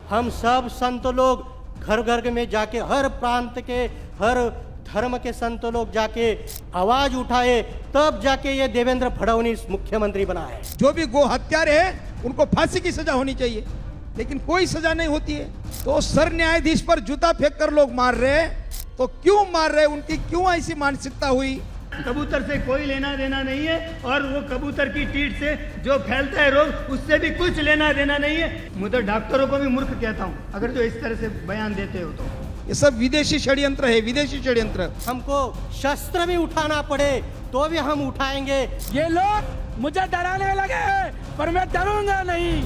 हम सब संत लोग घर घर में जाके, हर प्रांत के, हर धर्म के संत लोग जाके आवाज उठाए, तब जाके ये देवेंद्र फडणवीस मुख्यमंत्री बना है। जो भी गो हत्यारे हैं उनको फांसी की सजा होनी चाहिए, लेकिन कोई सजा नहीं होती है। तो सर न्यायाधीश पर जूता फेंक कर लोग मार रहे हैं, तो क्यों मार रहे हैं? उनकी क्यों ऐसी मानसिकता हुई? कबूतर से कोई लेना देना नहीं है, और वो कबूतर की टीट से जो फैलता है रोग, उससे भी कुछ लेना देना नहीं है। मैं तो डॉक्टरों को भी मूर्ख कहता हूँ अगर जो इस तरह से बयान देते हो तो। ये सब विदेशी षड्यंत्र है, विदेशी षड्यंत्र। हमको शस्त्र भी उठाना पड़े तो भी हम उठाएंगे। ये लोग मुझे डराने लगे हैं, पर मैं डरूंगा नहीं।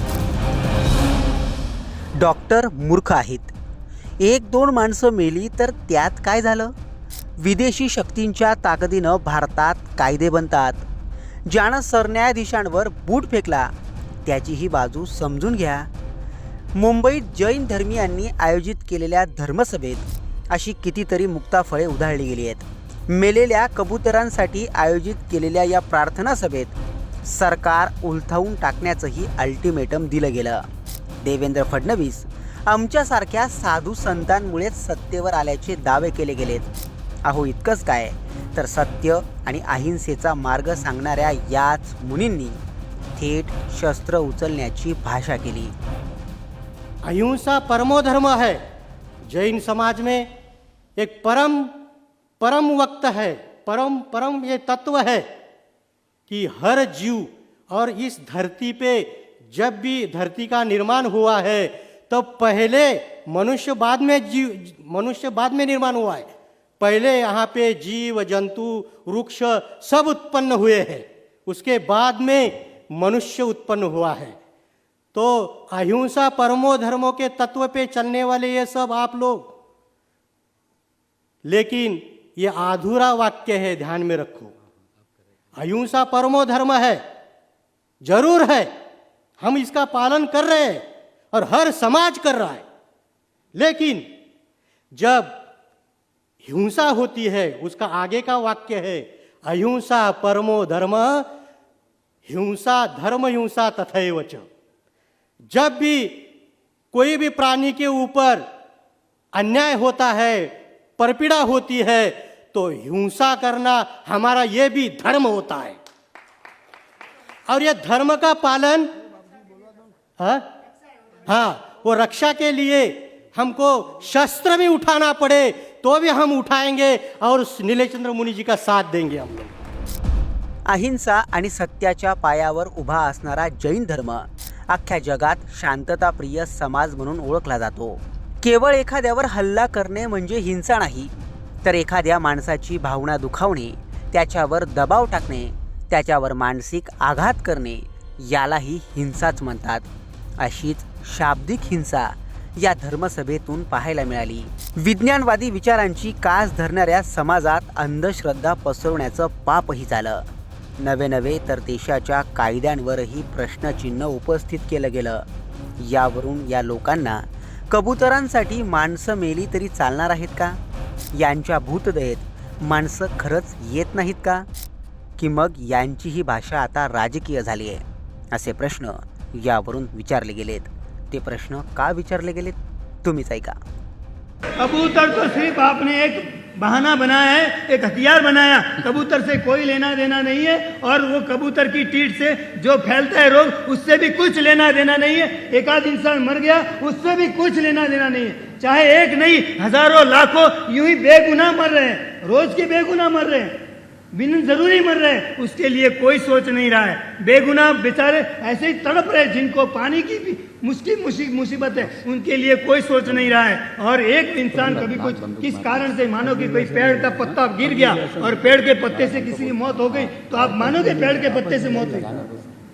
डॉक्टर मूर्ख आहेत। एक दोन माणसं मेली तर त्यात काय झालं? विदेशी शक्तींच्या ताकदीनं भारतात कायदे बनतात। ज्यानं सरन्यायाधीशांवर बूट फेकला त्याची ही बाजू समजून घ्या। मुंबईत जैन धर्मीयांनी आयोजित केलेल्या धर्मसभेत अशी कितीतरी मुक्ताफळे उधळली गेली आहेत। मेलेल्या कबुतरांसाठी आयोजित केलेल्या या प्रार्थना सभेत सरकार उलथवून टाकण्याचंही अल्टिमेटम दिलं गेलं। देवेंद्र फडणवीस आमच्यासारख्या साधू संतांमुळेच सत्तेवर आल्याचे दावे केले गेलेत। अहो इतकंच काय, तर सत्य आणि अहिंसेचा मार्ग सांगणाऱ्या याच मुनींनी थेट शस्त्र उचलण्याची भाषा केली। अहिंसा परमो धर्म है। जैन समाज में एक परम वक्त है, परम ये तत्व है कि हर जीव, और इस धरती पे जब भी धरती का निर्माण हुआ है तो पहले मनुष्य बाद में निर्माण हुआ है। पहले यहाँ पे जीव जंतु वृक्ष सब उत्पन्न हुए हैं, उसके बाद में मनुष्य उत्पन्न हुआ है। तो अहिंसा परमो धर्मों के तत्व पे चलने वाले ये सब आप लोग, लेकिन ये अधूरा वाक्य है, ध्यान में रखो। अहिंसा परमो धर्म है, जरूर है, हम इसका पालन कर रहे हैं और हर समाज कर रहा है, लेकिन जब हिंसा होती है उसका आगे का वाक्य है अहिंसा परमो धर्म, हिंसा धर्म हिंसा तथैव च। जब भी कोई भी प्राणी के ऊपर अन्याय होता है, परपीड़ा होती है, तो हिंसा करना हमारा ये भी धर्म होता है। और ये धर्म का पालन हाँ, वो रक्षा के लिए हमको शस्त्र भी उठाना पड़े तो भी हम उठाएंगे और नीलचंद्र मुनि जी का साथ देंगे हम लोग। अहिंसा आणि सत्याच्या पायावर उभा असणारा जैन धर्म अख्ख्या जगात शांतताप्रिय समाज म्हणून ओळखला जातो। केवळ एखाद्यावर हल्ला करणे म्हणजे हिंसा नाही, तर एखाद्या माणसाची भावना दुखावणे, त्याच्यावर दबाव टाकणे, त्याच्यावर मानसिक आघात करणे यालाही हिंसाच म्हणतात। अशीच शाब्दिक हिंसा या धर्मसभेतून पाहायला मिळाली। विज्ञानवादी विचारांची कास धरणाऱ्या समाजात अंधश्रद्धा पसरवण्याचं पापही झालं। नवे तर देशाच्या कायद्यांवरही प्रश्नचिन्ह उपस्थित केलं गेलं। यावरून या लोकांना कबुतरांसाठी माणसं मेली तरी चालणार आहेत का? यांच्या भूतदयेत माणसं खरंच येत नाहीत का? की मग यांची ही भाषा आता राजकीय झाली आहे? असे प्रश्न यावरून विचारले गेलेत। ते प्रश्न का विचारले गेलेत तुम्हीच ऐका। कबूतर तो सिर्फ आपने एक बहाना बनाया है, एक हथियार बनाया। कबूतर से कोई लेना देना नहीं है, और वो कबूतर की टीट से जो फैलता है रोग, उससे भी कुछ लेना देना नहीं है। एक आध इंसान मर गया, उससे भी कुछ लेना देना नहीं है। चाहे एक नहीं, हजारों लाखों यूं ही बेगुनाह मर रहे हैं, रोज के बेगुनाह मर रहे हैं, बिन जरूरी मर रहे हैं, उसके लिए कोई सोच नहीं रहा है। बेगुनाह बेचारे ऐसे ही तड़प रहे, जिनको पानी की भी मुसीबत है, उनके लिए कोई सोच नहीं रहा है। और एक इंसान कभी कुछ किस कारण से, मानो कि कोई पेड़ का पत्ता गिर गया और पेड़ के पत्ते से किसी की मौत हो गई, तो आप मानोगे पेड़ के पत्ते से मौत हुई?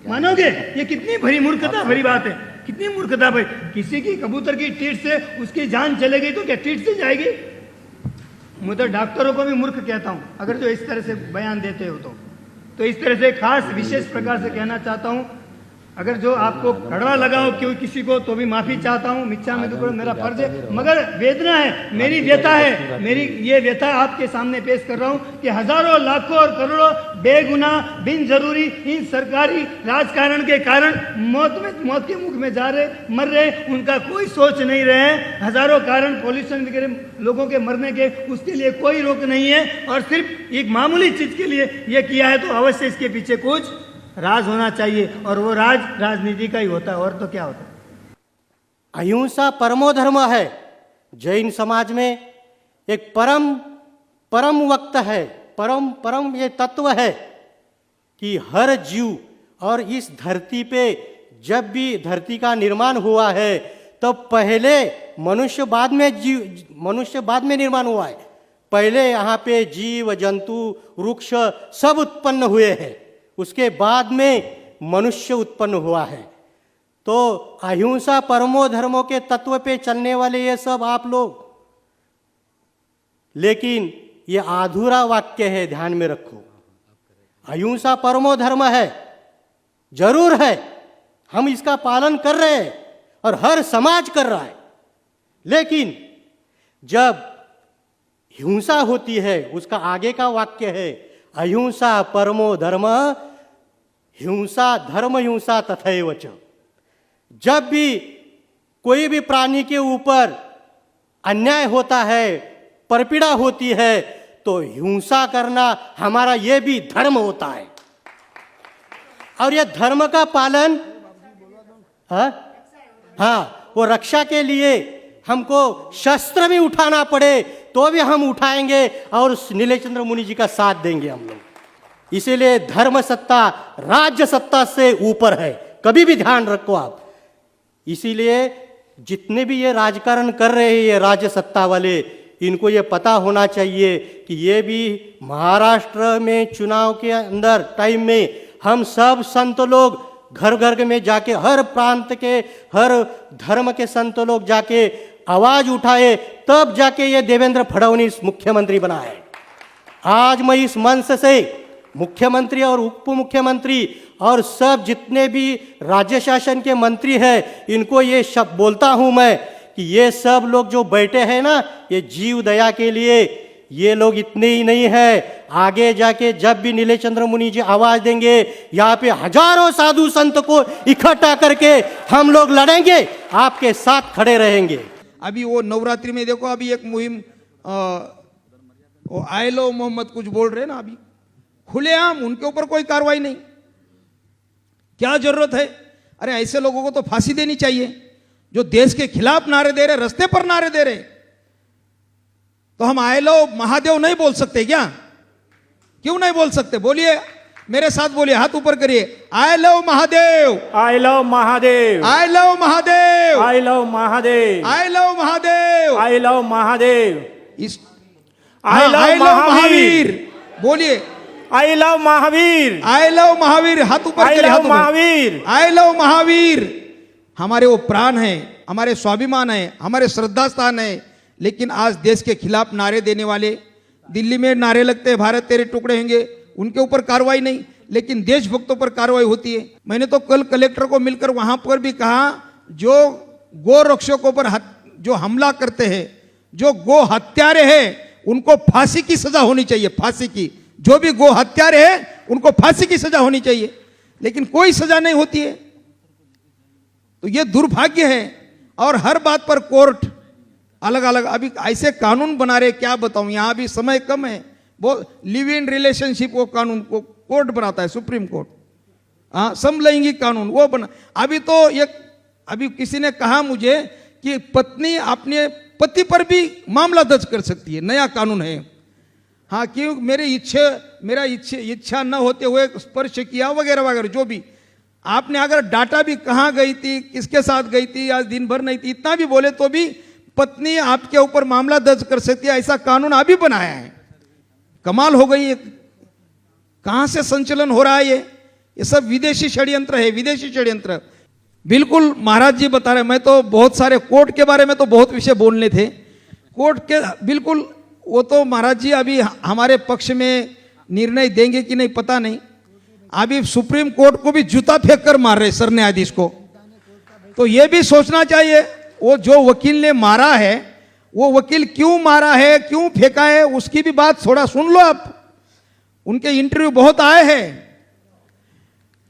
मानोगे? ये कितनी भरी मूर्खता भरी बात है, कितनी मूर्खता भाई। किसी की कबूतर की टीट से उसकी जान चले गई तो क्या टीट से जाएगी? मैं तो डॉक्टरों को भी मूर्ख कहता हूँ अगर जो इस तरह से बयान देते हो तो इस तरह से खास विशेष प्रकार से कहना चाहता हूँ। अगर जो आपको कड़वा लगा हो क्यों किसी को, तो भी माफी चाहता हूँ। मिच्छा में दुक्कड़म मेरा फर्ज है, मगर वेदना है, मेरी व्यथा है, मेरी ये व्यथा आपके सामने पेश कर रहा हूँ कि हजारों लाखों और करोड़ों बेगुनाह बिन जरूरी इन सरकारी राजकारण के कारण मौत के मुख में जा रहे, मर रहे, उनका कोई सोच नहीं रहे हैं। हजारों कारण पॉल्यूशन वगैरह लोगों के मरने के, उसके लिए कोई रोक नहीं है, और सिर्फ एक मामूली चीज के लिए ये किया है, तो अवश्य इसके पीछे कुछ राज होना चाहिए, और वो राज राजनीति का ही होता है, और तो क्या होता है। अहिंसा परमो धर्म है। जैन समाज में एक परम वक्त है, परम ये तत्व है कि हर जीव, और इस धरती पे जब भी धरती का निर्माण हुआ है तो पहले मनुष्य बाद में निर्माण हुआ है। पहले यहाँ पे जीव जंतु वृक्ष सब उत्पन्न हुए हैं, उसके बाद में मनुष्य उत्पन्न हुआ है। तो अहिंसा परमो धर्मों के तत्व पे चलने वाले ये सब आप लोग, लेकिन ये अधूरा वाक्य है, ध्यान में रखो। अहिंसा परमो धर्म है, जरूर है, हम इसका पालन कर रहे हैं और हर समाज कर रहा है, लेकिन जब हिंसा होती है, उसका आगे का वाक्य है अहिंसा परमो धर्म, हिंसा धर्म हिंसा तथैव च। जब भी कोई भी प्राणी के ऊपर अन्याय होता है, परपीड़ा होती है, तो हिंसा करना हमारा ये भी धर्म होता है। और ये धर्म का पालन हाँ, वो रक्षा के लिए हमको शस्त्र भी उठाना पड़े तो भी हम उठाएंगे और नीलचंद्र मुनि जी का साथ देंगे हम लोग। इसीलिए धर्म सत्ता राज्य सत्ता से ऊपर है, कभी भी ध्यान रखो आप। इसीलिए जितने भी ये राजकारण कर रहे हैं ये राज्य सत्ता वाले, इनको ये पता होना चाहिए कि ये भी महाराष्ट्र में चुनाव के अंदर टाइम में हम सब संत लोग घर घर में जाके, हर प्रांत के हर धर्म के संत लोग जाके आवाज उठाए, तब जाके ये देवेंद्र फडणवीस मुख्यमंत्री बना है। आज मैं इस मंच से मुख्यमंत्री और उप मुख्यमंत्री और सब जितने भी राज्य शासन के मंत्री हैं, इनको ये शब्द बोलता हूं मैं कि ये सब लोग जो बैठे हैं ना, ये जीव दया के लिए, ये लोग इतने ही नहीं है, आगे जाके जब भी नीलचंद्र मुनि जी आवाज देंगे, यहाँ पे हजारों साधु संत को इकट्ठा करके हम लोग लड़ेंगे, आपके साथ खड़े रहेंगे। अभी वो नवरात्रि में देखो, अभी एक मुहिम वो आए लो मोहम्मद कुछ बोल रहे ना, अभी खुलेआम उनके ऊपर कोई कार्रवाई नहीं। क्या जरूरत है? अरे ऐसे लोगों को तो फांसी देनी चाहिए, जो देश के खिलाफ नारे दे रहे, रास्ते पर नारे दे रहे। तो हम आए लो महादेव नहीं बोल सकते क्या? क्यों नहीं बोल सकते? बोलिए, मेरे साथ बोलिए, हाथ ऊपर करिए, I love Mahadev, I love Mahadev, I love Mahadev, I love Mahadev, I love Mahadev, I love Mahadev, इस आई लव महावीर, बोलिए, I love Mahavir, I love Mahavir, हाथ ऊपर आई करिए, हाथ लव ऊपर। महावीर, आई लव महावीर हमारे वो प्राण है, हमारे स्वाभिमान है, हमारे श्रद्धा स्थान है। लेकिन आज देश के खिलाफ नारे देने वाले, दिल्ली में नारे लगते हैं भारत तेरे टुकड़े होंगे, उनके ऊपर कार्रवाई नहीं, लेकिन देशभक्तों पर कार्रवाई होती है। मैंने तो कल कलेक्टर को मिलकर वहां पर भी कहा, जो गो रक्षकों पर जो हमला करते हैं, जो गो हत्यारे हैं, उनको फांसी की सजा होनी चाहिए, फांसी की। जो भी गो हत्यारे हैं उनको फांसी की सजा होनी चाहिए, लेकिन कोई सजा नहीं होती है। तो ये दुर्भाग्य है। और हर बात पर कोर्ट अलग अलग अभी ऐसे कानून बना रहे, क्या बताऊं, यहां भी समय कम है। वो लिव इन रिलेशनशिप वो कानून को कोर्ट बनाता है, सुप्रीम कोर्ट। हाँ, समलैंगिक कानून वो बना। अभी किसी ने कहा मुझे कि पत्नी अपने पति पर भी मामला दर्ज कर सकती है, नया कानून है। हाँ, क्यों मेरा इच्छा न होते हुए स्पर्श किया वगैरह वगैरह, जो भी आपने अगर डाटा भी कहाँ गई थी, किसके साथ गई थी, आज दिन भर नहीं थी, इतना भी बोले तो भी पत्नी आपके ऊपर मामला दर्ज कर सकती है, ऐसा कानून अभी बनाया है। कमाल हो गई है, कहां से संचलन हो रहा है ये सब विदेशी षड्यंत्र है, विदेशी षड्यंत्र। बिल्कुल महाराज जी बता रहे, मैं तो बहुत सारे कोर्ट के बारे में तो बहुत विषय बोलने थे, कोर्ट के बिल्कुल वो तो महाराज जी अभी हमारे पक्ष में निर्णय देंगे कि नहीं पता नहीं। अभी सुप्रीम कोर्ट को भी जूता फेंक कर मार रहे सर न्यायाधीश को। तो ये भी सोचना चाहिए, वो जो वकील ने मारा है, वो वकील क्यों मारा है, क्यों फेंका है, उसकी भी बात थोड़ा सुन लो आप। उनके इंटरव्यू बहुत आए हैं।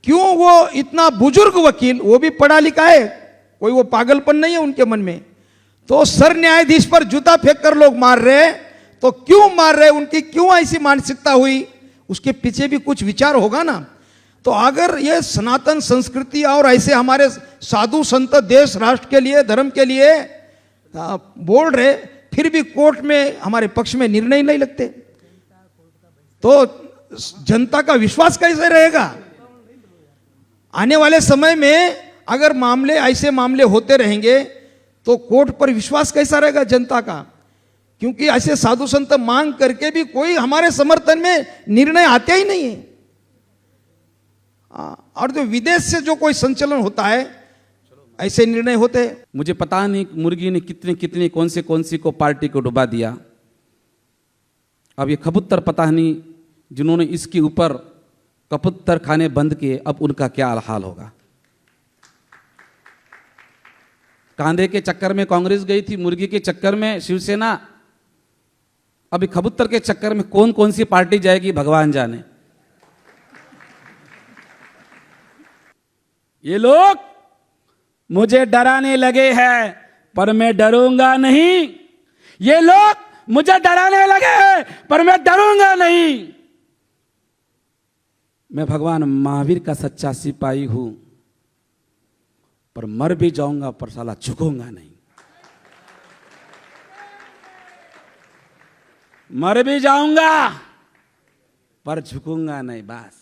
क्यों वो इतना बुजुर्ग वकील, वो भी पढ़ा लिखा है, कोई वो पागलपन नहीं है उनके मन में, तो सर न्यायाधीश पर जूता फेंक कर लोग मार रहे हैं, तो क्यों मार रहे, उनकी क्यों ऐसी मानसिकता हुई, उसके पीछे भी कुछ विचार होगा ना। तो अगर ये सनातन संस्कृति और ऐसे हमारे साधु संत देश राष्ट्र के लिए, धर्म के लिए बोल रहे, फिर भी कोर्ट में हमारे पक्ष में निर्णय नहीं लगते, तो जनता का विश्वास कैसे रहेगा। आने वाले समय में अगर मामले, ऐसे मामले होते रहेंगे तो कोर्ट पर विश्वास कैसा रहेगा जनता का, क्योंकि ऐसे साधु संत मांग करके भी कोई हमारे समर्थन में निर्णय आते ही नहीं है। और जो विदेश से जो कोई संचलन होता है, ऐसे निर्णय होते हैं। मुझे पता नहीं मुर्गी ने कितने कितने कौन सी को पार्टी को डुबा दिया। अब ये कबूतर पता नहीं जिन्होंने इसके ऊपर कबूतर खाने बंद किए, अब उनका क्या हाल होगा। कांधे के चक्कर में कांग्रेस गई थी, मुर्गी के चक्कर में शिवसेना, अभी कबूतर के चक्कर में कौन कौन सी पार्टी जाएगी भगवान जाने। ये लोग मुझे डराने लगे हैं, पर मैं डरूंगा नहीं। ये लोग मुझे डराने लगे हैं, पर मैं डरूंगा नहीं। मैं भगवान महावीर का सच्चा सिपाही हूं, पर मर भी जाऊंगा पर साला झुकूंगा नहीं। मर भी जाऊंगा पर झुकूंगा नहीं, बस।